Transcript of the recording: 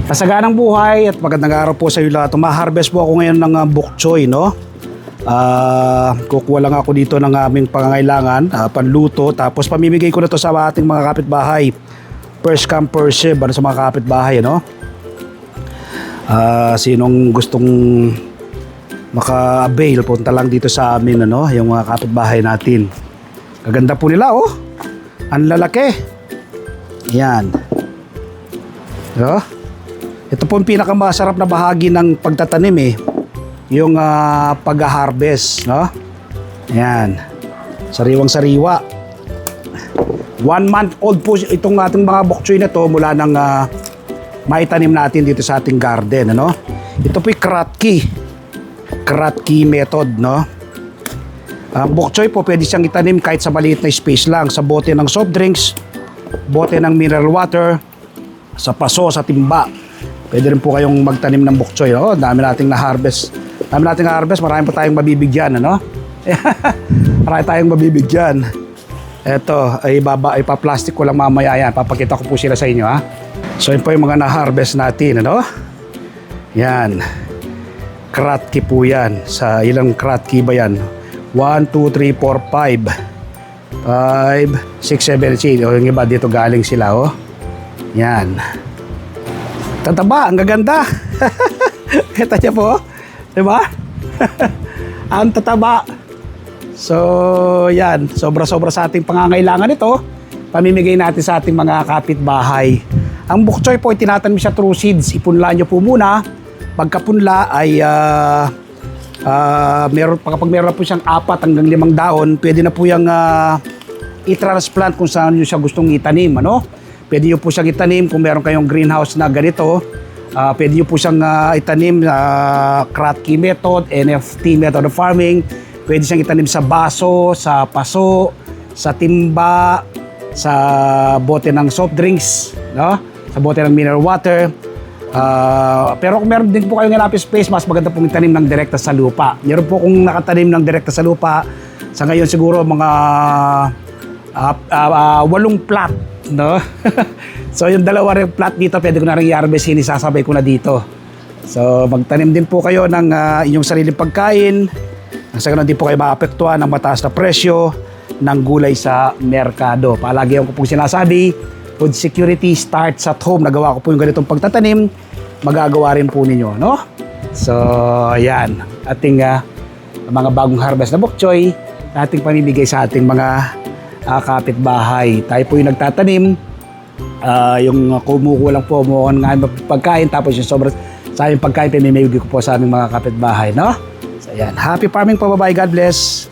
Masaganang buhay at magandang araw po sa iyo lahat. Ma-harvest po ako ngayon ng bok choy, no? Kukuha lang ako dito ng aming pangangailangan, panluto, tapos pamimigay ko na to sa ating mga kapitbahay. First come, first serve, sa mga kapitbahay, no? Sinong gustong maka-avail, punta lang dito sa amin, ano? Yung mga kapitbahay natin. Kaganda po nila, oh. Ang lalaki. Yan. No? Ito po yung pinakamasarap na bahagi ng pagtatanim, eh. Yung pag-harvest, no? Ayan. Sariwang-sariwa. 1 month old po itong ating mga bok choy na to mula nang maitanim natin dito sa ating garden, ano? Ito po yung Kratky method, no? Bok choy po pwede siyang itanim kahit sa maliit na space lang, sa bote ng soft drinks, bote ng mineral water, sa paso, sa timba. Pwede rin po kayong magtanim ng bok choy, no? Dami nating na-harvest. Marami pa tayong mabibigyan, ano? Marami tayong mabibigyan. Ito, ay ipa-plastic ko lang mamaya yan. Papakita ko po sila sa inyo, ha? So, yun po yung mga na-harvest natin, ano? Yan. Kratky po yan. Sa ilang Kratky ba yan? 1, 2, 3, 4, 5, 6, 7, 8. O, yung iba dito galing sila, oh. Yan. Tataba, ang gaganda. Kita niyo po, diba? Ang tataba. So, yan. Sobra-sobra sa ating pangangailangan ito. Pamimigay natin sa ating mga kapitbahay. Ang bok choy po, tinatanim siya through seeds. Ipunla nyo po muna. Pagkapunla ay kapag meron na po siyang 4 hanggang 5 daon, pwede na po yung i-transplant kung saan nyo siya gustong itanim, ano? Pwede nyo po siyang itanim kung meron kayong greenhouse na ganito. Pwede nyo po siyang itanim Kratky method, NFT method of farming. Pwede siyang itanim sa baso, sa paso, sa timba, sa bote ng soft drinks, no? Sa bote ng mineral water. Pero kung meron din po kayong enough space, mas maganda pong itanim ng direkta sa lupa. Meron po kung nakatanim ng direkta sa lupa, sa ngayon siguro mga 8 plat, no? So yung 2 ring plat dito, pwede ko na rin i-harvest, isasabay ko na dito. So magtanim din po kayo ng inyong sariling pagkain. Sa ganun din po kayo maapektuhan ng mataas na presyo ng gulay sa merkado. Palagi ko pong sinasabi, food security starts at home. Nagawa ko po yung ganitong pagtatanim, magagawa rin po ninyo, no? So ayan, ating mga bagong harvest na bok choy, ating pamimigay sa ating mga kapitbahay. Tayo po yung nagtatanim, yung kumukuha lang po mo ng pagkain, tapos yung sobrang sa aming pagkain, pinimigay ko po sa aming mga kapitbahay, no? So, ayan. Happy farming po, bye-bye. God bless.